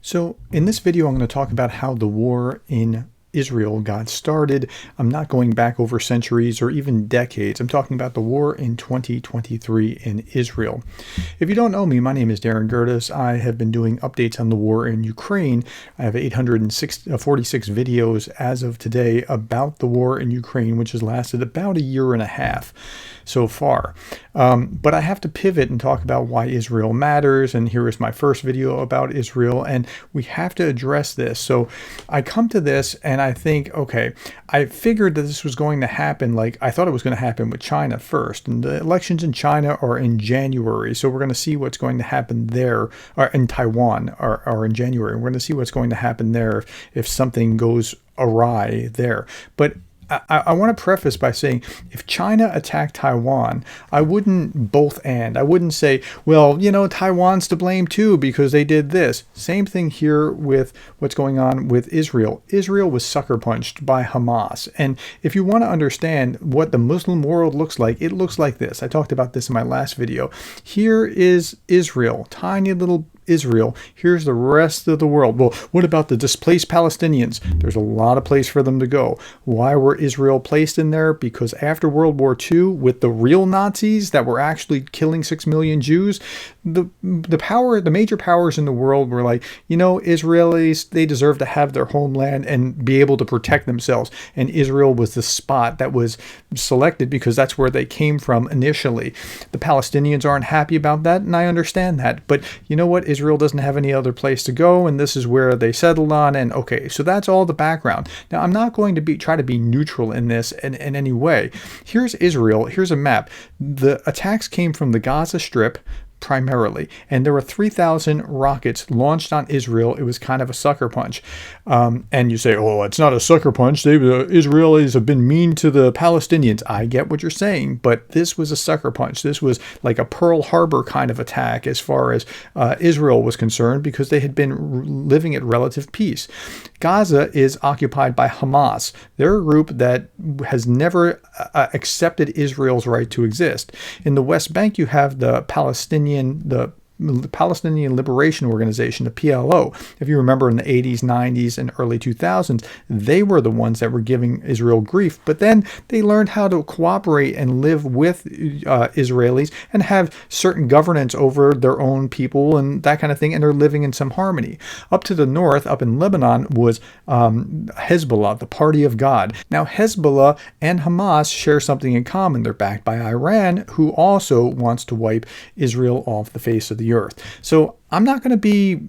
So in this video, I'm going to talk about how the war in Israel got started. I'm not going back over centuries or even decades. I'm talking about the war in 2023 in Israel. If you don't know me, my name is Darren Gerdes. I have been doing updates on the war in Ukraine. I have 846 videos as of today about the war in Ukraine, which has lasted about a year and a half so far. But I have to pivot and talk about why Israel matters. And here is my first video about Israel. And we have to address this. So I come to this and I think, okay, I figured that this was going to happen. Like I thought it was going to happen with China first. And the elections in China are in January. So we're going to see what's going to happen there, or in Taiwan are in January. We're going to see what's going to happen there if something goes awry there. But I want to preface by saying if China attacked Taiwan, I wouldn't I wouldn't say, well, Taiwan's to blame too because they did this. Same thing here with what's going on with Israel. Israel was sucker punched by Hamas. And if you want to understand what the Muslim world looks like, it looks like this. I talked about this in my last video. Here is Israel, tiny little Israel. Here's the rest of the world. Well, what about the displaced Palestinians? There's a lot of place for them to go. Why were Israel placed in there? Because after World War II, with the real Nazis that were actually killing 6 million Jews, the major powers in the world were like, Israelis, they deserve to have their homeland and be able to protect themselves. And Israel was the spot that was selected because that's where they came from initially. The Palestinians aren't happy about that, and I understand that. But you know what? Israel doesn't have any other place to go, and this is where they settled on. And okay, so that's all the background. Now, I'm not going to try to be neutral in this in any way. Here's Israel. Here's a map. The attacks came from the Gaza Strip primarily, and there were 3,000 rockets launched on Israel. It was kind of a sucker punch. And you say, oh, it's not a sucker punch. The Israelis have been mean to the Palestinians. I get what you're saying, but this was a sucker punch. This was like a Pearl Harbor kind of attack as far as Israel was concerned, because they had been living at relative peace. Gaza is occupied by Hamas. They're a group that has never accepted Israel's right to exist. In the West Bank, you have the Palestinian Liberation Organization, the PLO. If you remember in the 80s, 90s, and early 2000s, they were the ones that were giving Israel grief. But then they learned how to cooperate and live with Israelis and have certain governance over their own people and that kind of thing, and they're living in some harmony. Up to the north, up in Lebanon, was Hezbollah, the Party of God. Now, Hezbollah and Hamas share something in common. They're backed by Iran, who also wants to wipe Israel off the face of the earth. So I'm not going to be,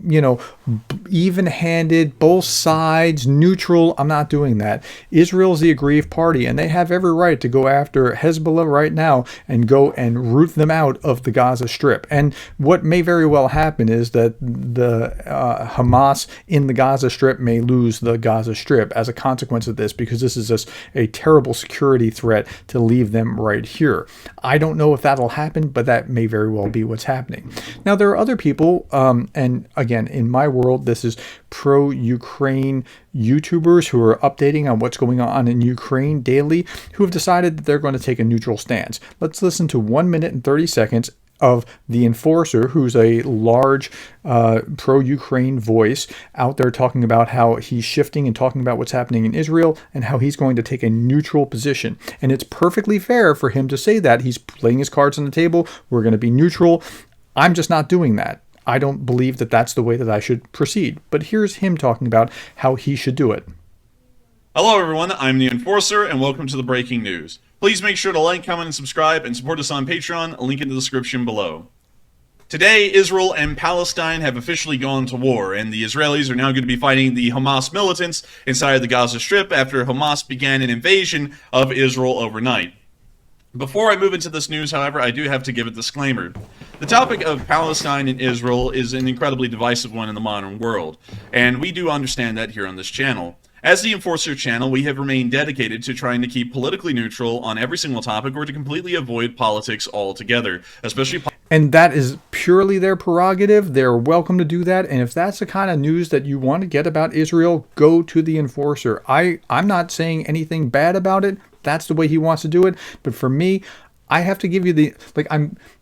even-handed, both sides, neutral. I'm not doing that. Israel's the aggrieved party, and they have every right to go after Hezbollah right now and go and root them out of the Gaza Strip. And what may very well happen is that the Hamas in the Gaza Strip may lose the Gaza Strip as a consequence of this, because this is just a terrible security threat to leave them right here. I don't know if that'll happen, but that may very well be what's happening. Now, there are other people, and again, in my world, this is pro-Ukraine YouTubers who are updating on what's going on in Ukraine daily, who have decided that they're going to take a neutral stance. Let's listen to 1 minute and 30 seconds of the Enforcer, who's a large pro-Ukraine voice out there talking about how he's shifting and talking about what's happening in Israel and how he's going to take a neutral position. And it's perfectly fair for him to say that. He's playing his cards on the table. We're going to be neutral. I'm just not doing that. I don't believe that that's the way that I should proceed. But here's him talking about how he should do it. Hello everyone, I'm the Enforcer, and welcome to the breaking news. Please make sure to like, comment, and subscribe, and support us on Patreon, a link in the description below. Today, Israel and Palestine have officially gone to war, and the Israelis are now going to be fighting the Hamas militants inside the Gaza Strip after Hamas began an invasion of Israel overnight. Before I move into this news, however, I do have to give a disclaimer. The topic of Palestine and Israel is an incredibly divisive one in the modern world, and we do understand that here on this channel. As the Enforcer channel, we have remained dedicated to trying to keep politically neutral on every single topic, or to completely avoid politics altogether, especially... And that is purely their prerogative. They're welcome to do that. And if that's the kind of news that you want to get about Israel, go to the Enforcer. I'm not saying anything bad about it. That's the way he wants to do it. But for me, I have to give you the,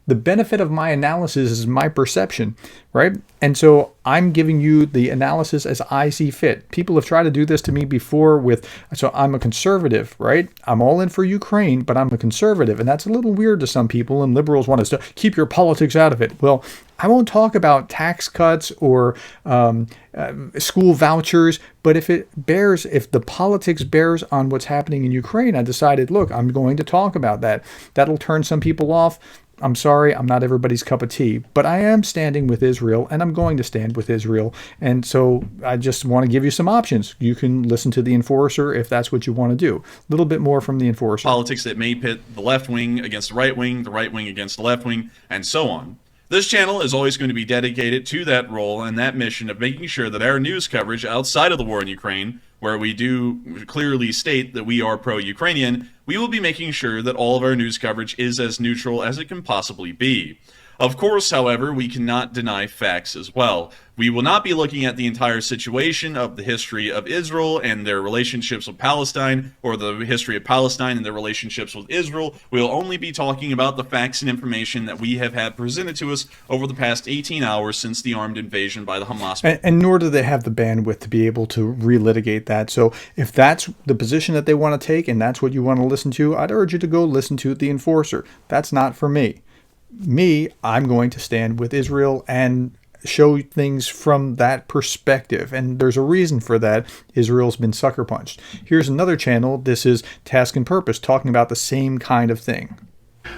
The benefit of my analysis is my perception, right? And so I'm giving you the analysis as I see fit. People have tried to do this to me before so I'm a conservative, right? I'm all in for Ukraine, but I'm a conservative. And that's a little weird to some people. And liberals want us to keep your politics out of it. Well, I won't talk about tax cuts or school vouchers, but if the politics bears on what's happening in Ukraine, I decided, look, I'm going to talk about that. That'll turn some people off. I'm sorry, I'm not everybody's cup of tea, but I am standing with Israel, and I'm going to stand with Israel. And so I just want to give you some options. You can listen to the Enforcer if that's what you want to do. A little bit more from the Enforcer. Politics that may pit the left wing against the right wing against the left wing, and so on. This channel is always going to be dedicated to that role and that mission of making sure that our news coverage outside of the war in Ukraine, where we do clearly state that we are pro-Ukrainian, we will be making sure that all of our news coverage is as neutral as it can possibly be. Of course, however, we cannot deny facts as well. We will not be looking at the entire situation of the history of Israel and their relationships with Palestine, or the history of Palestine and their relationships with Israel. We'll only be talking about the facts and information that we have had presented to us over the past 18 hours since the armed invasion by the Hamas. And nor do they have the bandwidth to be able to relitigate that. So if that's the position that they want to take and that's what you want to listen to, I'd urge you to go listen to the Enforcer. That's not for me. I'm going to stand with Israel and show things from that perspective. And there's a reason for that. Israel's been sucker punched. Here's another channel. This is Task and Purpose, talking about the same kind of thing.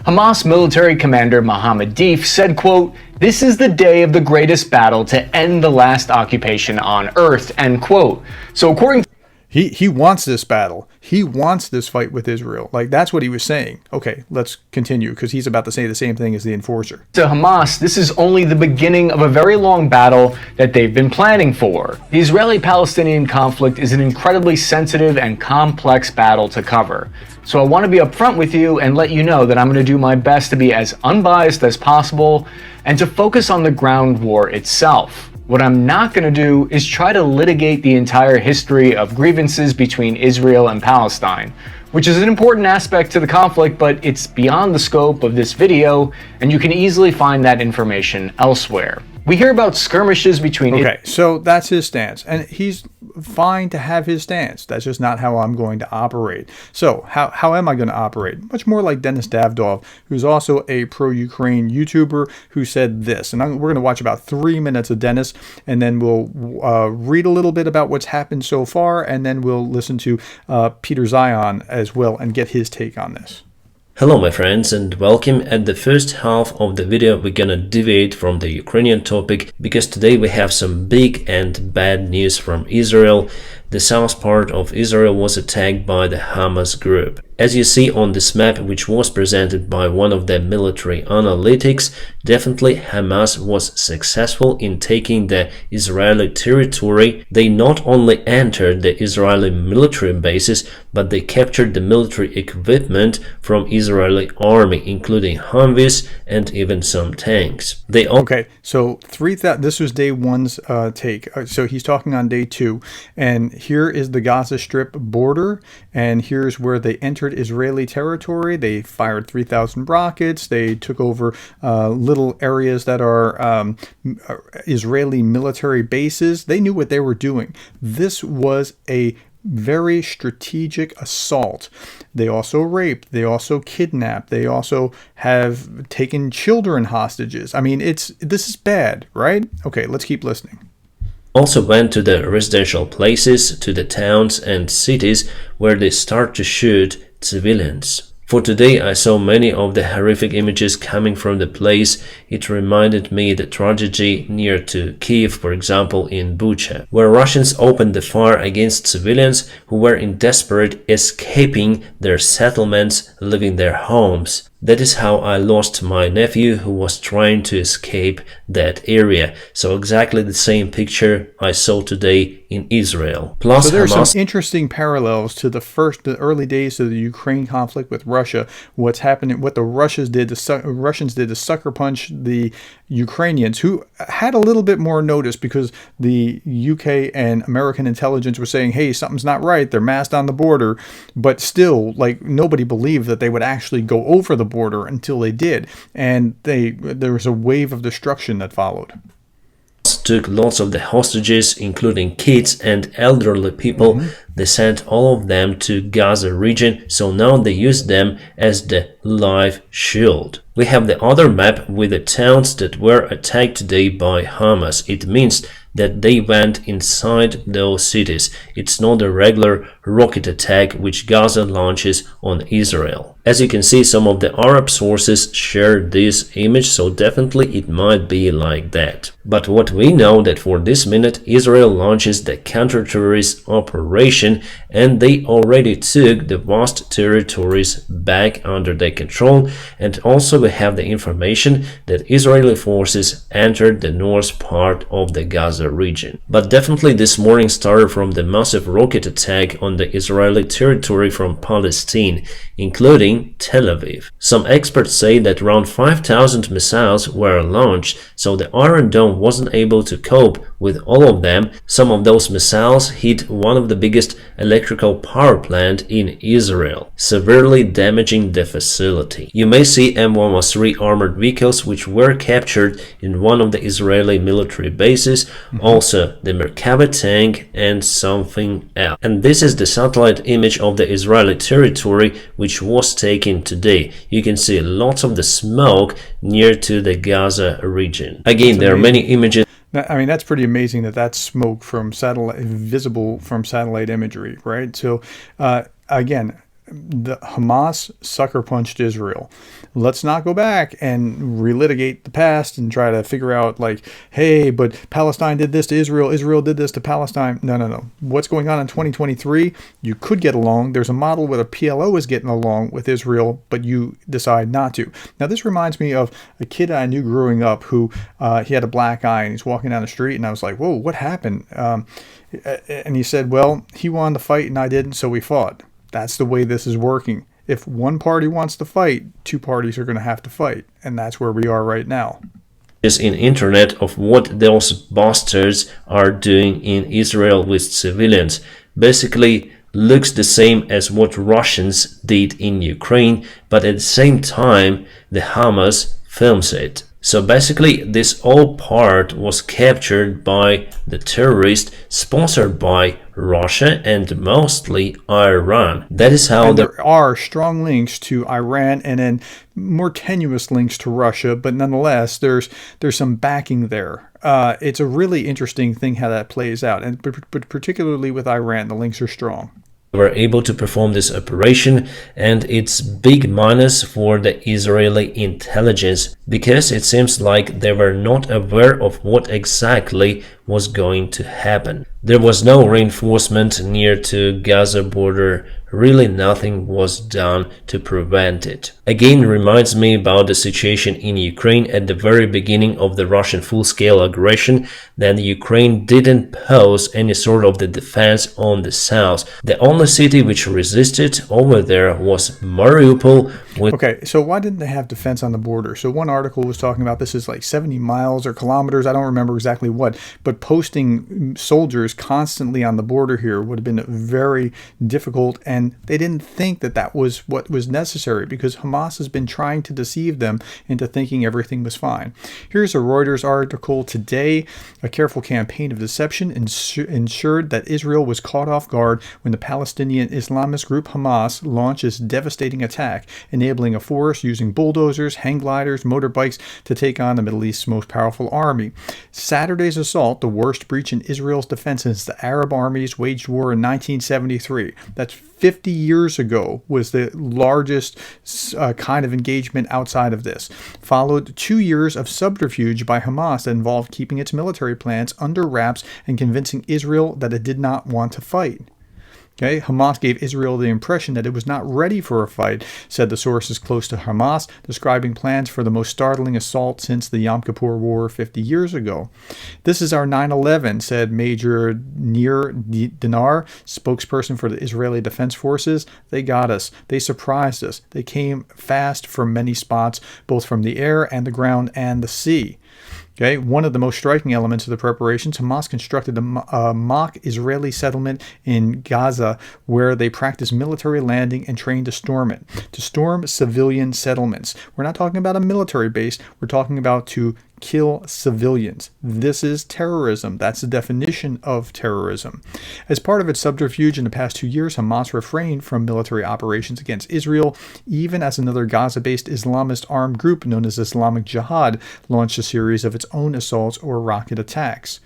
Hamas military commander Mohammed Deif said, quote, "This is the day of the greatest battle to end the last occupation on earth," end quote. So according to He wants this battle. He wants this fight with Israel. Like, that's what he was saying. Okay, let's continue, because he's about to say the same thing as the Enforcer. To Hamas, this is only the beginning of a very long battle that they've been planning for. The Israeli-Palestinian conflict is an incredibly sensitive and complex battle to cover. So I want to be upfront with you and let you know that I'm going to do my best to be as unbiased as possible and to focus on the ground war itself. What I'm not going to do is try to litigate the entire history of grievances between Israel and Palestine, which is an important aspect to the conflict, but it's beyond the scope of this video, and you can easily find that information elsewhere. We hear about skirmishes between... Okay, so that's his stance, and he's fine to have his stance. That's just not how I'm going to operate. So how am I going to operate? Much more like Dennis Davdov, who's also a pro-Ukraine YouTuber, who said this. And we're going to watch about 3 minutes of Dennis, and then we'll read a little bit about what's happened so far, and then we'll listen to Peter Zion as well and get his take on this. Hello my friends and welcome. At the first half of the video we're gonna deviate from the Ukrainian topic because today we have some big and bad news from Israel. The south part of Israel was attacked by the Hamas group. As you see on this map, which was presented by one of the military analytics, definitely Hamas was successful in taking the Israeli territory. They not only entered the Israeli military bases, but they captured the military equipment from Israeli army, including Humvees and even some tanks. Okay, so this was day one's take. So he's talking on day two, and here is the Gaza Strip border, and here's where they entered Israeli territory. They fired 3,000 rockets. They took over little areas that are Israeli military bases. They knew what they were doing. This was a very strategic assault. They also raped, they also kidnapped, they also have taken children hostages. I mean, this is bad, right? Okay, let's keep listening. Also went to the residential places, to the towns and cities where they start to shoot civilians. For today I saw many of the horrific images coming from the place. It reminded me the tragedy near to Kiev, for example in Bucha, where Russians opened the fire against civilians who were in desperate escaping their settlements, leaving their homes. That is how I lost my nephew who was trying to escape that area. So exactly the same picture I saw today in Israel. Plus, so there's some interesting parallels to the early days of the Ukraine conflict with Russia. What's happening, what the Russians did to sucker punch the Ukrainians, who had a little bit more notice because the UK and American intelligence were saying, hey, something's not right. They're massed on the border. But still, like, nobody believed that they would actually go over the border until they did, and there was a wave of destruction that followed. Took lots of the hostages, including kids and elderly people. They sent all of them to Gaza region, so now they use them as the live shield. We have the other map with the towns that were attacked today by Hamas. It means that they went inside those cities. It's not a regular rocket attack which Gaza launches on Israel. As you can see, some of the Arab sources share this image, so definitely it might be like that. But what we know that for this minute, Israel launches the counter-terrorist operation, and they already took the vast territories back under their control. And also we have the information that Israeli forces entered the north part of the Gaza region. But definitely this morning started from the massive rocket attack on the Israeli territory from Palestine, including Tel Aviv. Some experts say that around 5,000 missiles were launched, so the Iron Dome wasn't able to cope with all of them. Some of those missiles hit one of the biggest electrical power plant in Israel, severely damaging the facility. You may see M113 armored vehicles which were captured in one of the Israeli military bases, also the Merkava tank and something else. And this is the satellite image of the Israeli territory which was taken today. You can see lots of the smoke near to the Gaza region. Again, there are many images. I mean, that's pretty amazing that that's smoke from satellite, visible from satellite imagery, right? So, again, the Hamas sucker punched Israel. Let's not go back and relitigate the past and try to figure out like, hey, but Palestine did this to Israel, Israel did this to Palestine. No. What's going on in 2023? You could get along. There's a model where the PLO is getting along with Israel, but you decide not to. Now, this reminds me of a kid I knew growing up who he had a black eye and he's walking down the street and I was like, whoa, what happened? And he said, well, he wanted to fight and I didn't, so we fought. That's the way this is working. If one party wants to fight, two parties are going to have to fight. And that's where we are right now. In internet of what those bastards are doing in Israel with civilians. Basically looks the same as what Russians did in Ukraine, but at the same time the Hamas films it. So basically this whole part was captured by the terrorists, sponsored by Russia and mostly Iran. That is how there are strong links to Iran and then more tenuous links to Russia, but nonetheless there's some backing there. It's a really interesting thing how that plays out, and but particularly with Iran, the links are strong. Were able to perform this operation, and it's big minus for the Israeli intelligence because it seems like they were not aware of what exactly was going to happen. There was no reinforcement near to Gaza border. Really nothing was done to prevent it. Again, reminds me about the situation in Ukraine at the very beginning of the Russian full-scale aggression, that Ukraine didn't pose any sort of the defense on the south. The only city which resisted over there was Mariupol. Okay, so why didn't they have defense on the border? So one article was talking about this is like 70 miles or kilometers, I don't remember exactly what, but posting soldiers constantly on the border here would have been very difficult, and they didn't think that that was what was necessary because Hamas has been trying to deceive them into thinking everything was fine. Here's a Reuters article today. A careful campaign of deception ensured that Israel was caught off guard when the Palestinian Islamist group Hamas launched its devastating attack, enabling a force using bulldozers, hang gliders, motorbikes to take on the Middle East's most powerful army. Saturday's assault, the worst breach in Israel's defense since the Arab armies waged war in 1973. That's 50 years ago, was the largest kind of engagement outside of this. Followed 2 years of subterfuge by Hamas that involved keeping its military plans under wraps and convincing Israel that it did not want to fight. Okay, Hamas gave Israel the impression that it was not ready for a fight, said the sources close to Hamas, describing plans for the most startling assault since the Yom Kippur War 50 years ago. This is our 9/11, said Major Nir Dinar, spokesperson for the Israeli Defense Forces. They got us. They surprised us. They came fast from many spots, both from the air and the ground and the sea. Okay, one of the most striking elements of the preparations, Hamas constructed a mock Israeli settlement in Gaza where they practice military landing and train to storm it, to storm civilian settlements. We're not talking about a military base, we're talking about to kill civilians. This is terrorism. That's the definition of terrorism. As part of its subterfuge in the past 2 years, Hamas refrained from military operations against Israel, even as another Gaza-based Islamist armed group known as Islamic Jihad launched a series of its own assaults or rocket attacks.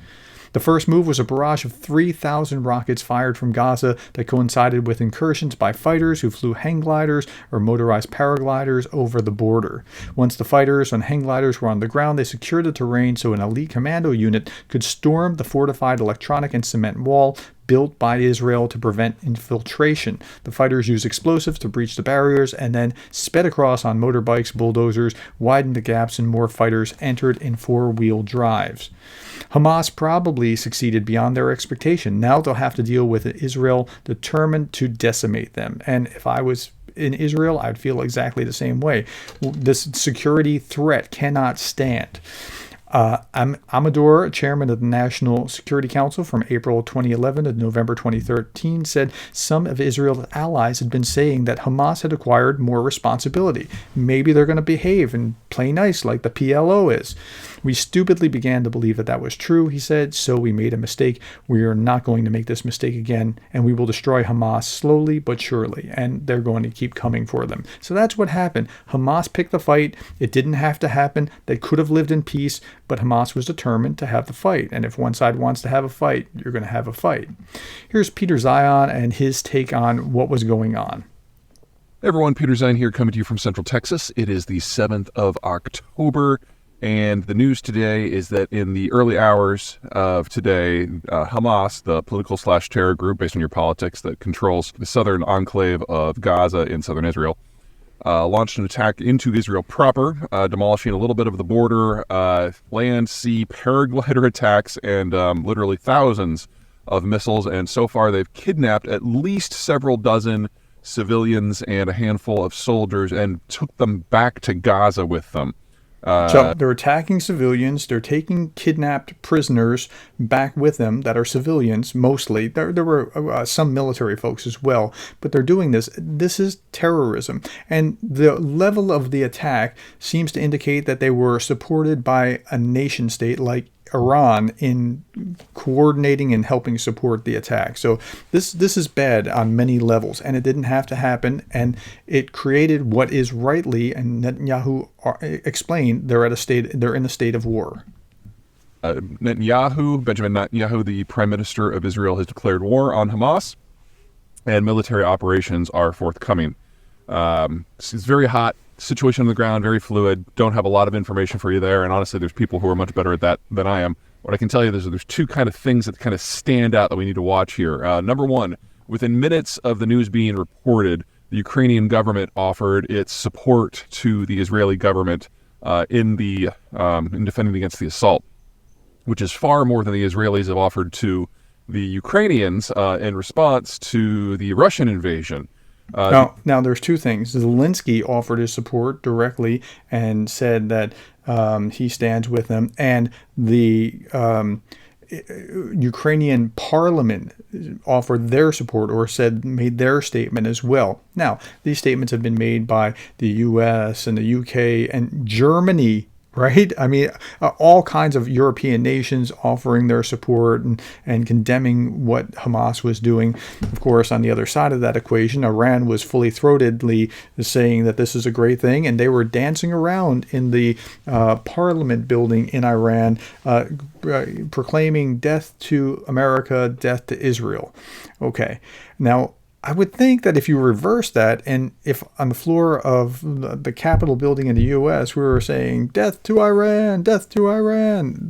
The first move was a barrage of 3,000 rockets fired from Gaza that coincided with incursions by fighters who flew hang gliders or motorized paragliders over the border. Once the fighters on hang gliders were on the ground, they secured the terrain so an elite commando unit could storm the fortified electronic and cement wall built by Israel to prevent infiltration. The fighters used explosives to breach the barriers and then sped across on motorbikes, bulldozers, widened the gaps, and more fighters entered in four-wheel drives. Hamas probably succeeded beyond their expectation. Now they'll have to deal with Israel determined to decimate them. And if I was in Israel, I'd feel exactly the same way. This security threat cannot stand. Amador, chairman of the National Security Council from April 2011 to November 2013, said some of Israel's allies had been saying that Hamas had acquired more responsibility. Maybe they're going to behave and play nice like the PLO is. We stupidly began to believe that that was true, he said, so we made a mistake. We are not going to make this mistake again, and we will destroy Hamas slowly but surely, and they're going to keep coming for them. So that's what happened. Hamas picked the fight. It didn't have to happen. They could have lived in peace, but Hamas was determined to have the fight. And if one side wants to have a fight, you're going to have a fight. Here's Peter Zion and his take on what was going on. Hey everyone, Peter Zion here coming to you from Central Texas. It is the 7th of October. And the news today is that in the early hours of today, Hamas, the political/terror group based on your politics that controls the southern enclave of Gaza in southern Israel, launched an attack into Israel proper, demolishing a little bit of the border, land, sea, paraglider attacks, and literally thousands of missiles. And so far, they've kidnapped at least several dozen civilians and a handful of soldiers and took them back to Gaza with them. So they're attacking civilians. They're taking kidnapped prisoners back with them that are civilians, mostly. There were some military folks as well, but they're doing this. This is terrorism. And the level of the attack seems to indicate that they were supported by a nation state like Iran in coordinating and helping support the attack. So this is bad on many levels, and it didn't have to happen, and it created what is rightly, and Netanyahu explained, they're in a state of war. Benjamin Netanyahu, the Prime Minister of Israel, has declared war on Hamas, and military operations are forthcoming. It's very hot. Situation on the ground, very fluid. Don't have a lot of information for you there, and honestly, there's people who are much better at that than I am. What I can tell you is there's two kind of things that kind of stand out that we need to watch here. Number one, within minutes of the news being reported, the Ukrainian government offered its support to the Israeli government in defending against the assault, which is far more than the Israelis have offered to the Ukrainians in response to the Russian invasion. Now, there's two things. Zelensky offered his support directly and said that he stands with them, and the Ukrainian parliament offered their support or made their statement as well. Now, these statements have been made by the U.S. and the U.K. and Germany, right? I mean, all kinds of European nations offering their support and condemning what Hamas was doing. Of course, on the other side of that equation, Iran was fully throatedly saying that this is a great thing, and they were dancing around in the parliament building in Iran, proclaiming death to America, death to Israel. Okay, now, I would think that if you reverse that, and if on the floor of the Capitol building in the U.S. we were saying death to Iran,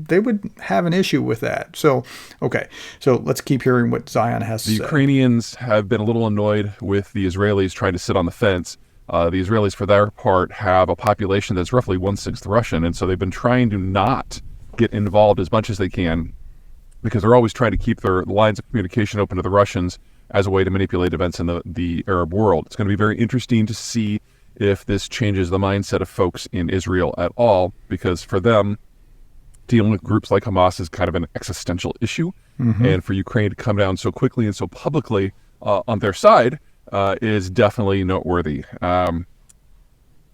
they would have an issue with that. So, okay, so let's keep hearing what Zion has to say. The Ukrainians have been a little annoyed with the Israelis trying to sit on the fence. The Israelis, for their part, have a population that's roughly 1/6 Russian, and so they've been trying to not get involved as much as they can because they're always trying to keep their lines of communication open to the Russians as a way to manipulate events in the Arab world. It's going to be very interesting to see if this changes the mindset of folks in Israel at all, because for them, dealing with groups like Hamas is kind of an existential issue. And for Ukraine to come down so quickly and so publicly on their side is definitely noteworthy.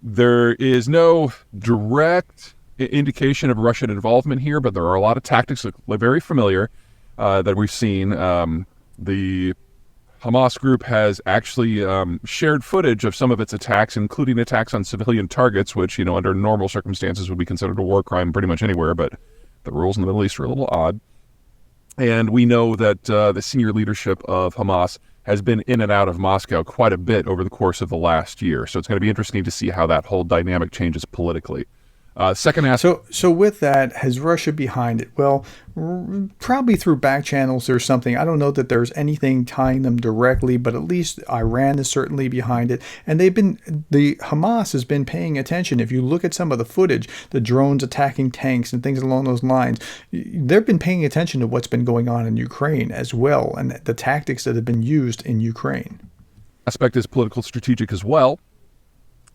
There is no direct indication of Russian involvement here, but there are a lot of tactics that are very familiar that we've seen. The Hamas group has actually shared footage of some of its attacks, including attacks on civilian targets, which, under normal circumstances would be considered a war crime pretty much anywhere, but the rules in the Middle East are a little odd. And we know that the senior leadership of Hamas has been in and out of Moscow quite a bit over the course of the last year. So it's going to be interesting to see how that whole dynamic changes politically. Second aspect. So with that, has Russia behind it? Well, probably through back channels or something. I don't know that there's anything tying them directly, but at least Iran is certainly behind it. And the Hamas has been paying attention. If you look at some of the footage, the drones attacking tanks and things along those lines, they've been paying attention to what's been going on in Ukraine as well, and the tactics that have been used in Ukraine. Aspect is political strategic as well.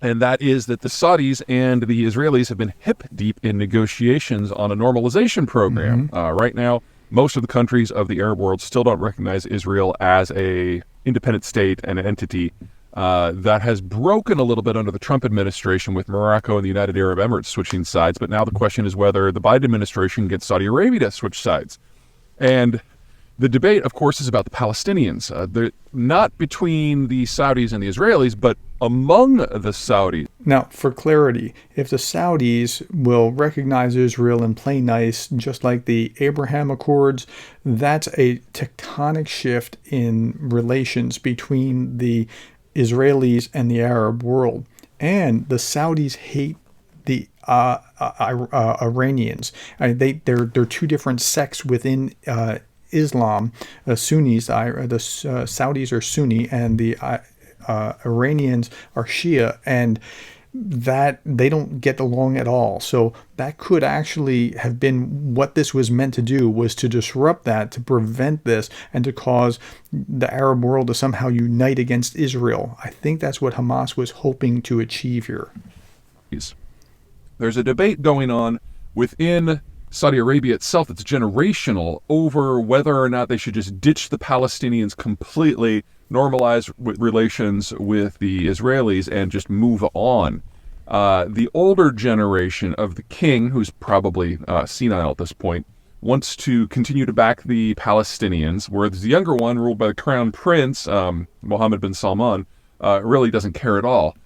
And that is that the Saudis and the Israelis have been hip deep in negotiations on a normalization program. Right now, most of the countries of the Arab world still don't recognize Israel as a independent state and an entity. That has broken a little bit under the Trump administration, with Morocco and the United Arab Emirates switching sides. But now the question is whether the Biden administration gets Saudi Arabia to switch sides. And the debate, of course, is about the Palestinians. They're not between the Saudis and the Israelis, but among the Saudis. Now, for clarity, if the Saudis will recognize Israel and play nice, just like the Abraham Accords, that's a tectonic shift in relations between the Israelis and the Arab world. And the Saudis hate the Iranians. They're two different sects within Islam. Sunnis, the Saudis are Sunni, and the Iranians are Shia, and that they don't get along at all. So that could actually have been what this was meant to do, was to disrupt that, to prevent this, and to cause the Arab world to somehow unite against Israel. I think that's what Hamas was hoping to achieve here. There's a debate going on within Saudi Arabia itself that's generational over whether or not they should just ditch the Palestinians completely, normalize relations with the Israelis, and just move on. The older generation of the king, who's probably senile at this point, wants to continue to back the Palestinians, whereas the younger one, ruled by the crown prince, Mohammed bin Salman, really doesn't care at all.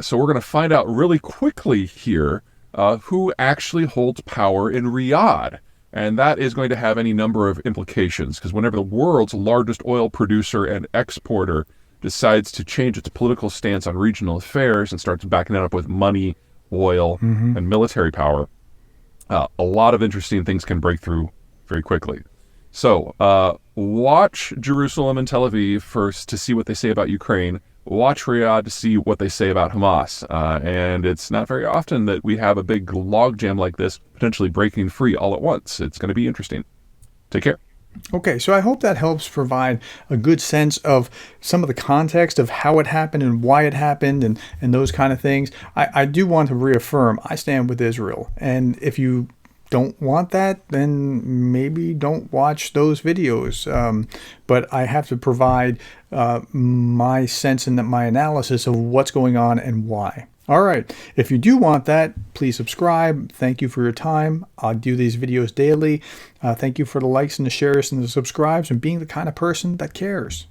So we're going to find out really quickly here who actually holds power in Riyadh. And that is going to have any number of implications, because whenever the world's largest oil producer and exporter decides to change its political stance on regional affairs and starts backing it up with money, oil, and military power, a lot of interesting things can break through very quickly. So watch Jerusalem and Tel Aviv first to see what they say about Ukraine. Watch Riyadh to see what they say about Hamas. And it's not very often that we have a big logjam like this potentially breaking free all at once. It's going to be interesting. Take care. Okay, so I hope that helps provide a good sense of some of the context of how it happened and why it happened and those kind of things. I do want to reaffirm, I stand with Israel. And if you don't want that, then maybe don't watch those videos. But I have to provide my sense and my analysis of what's going on and why. All right. If you do want that, please subscribe. Thank you for your time. I do these videos daily. Thank you for the likes and the shares and the subscribes and being the kind of person that cares.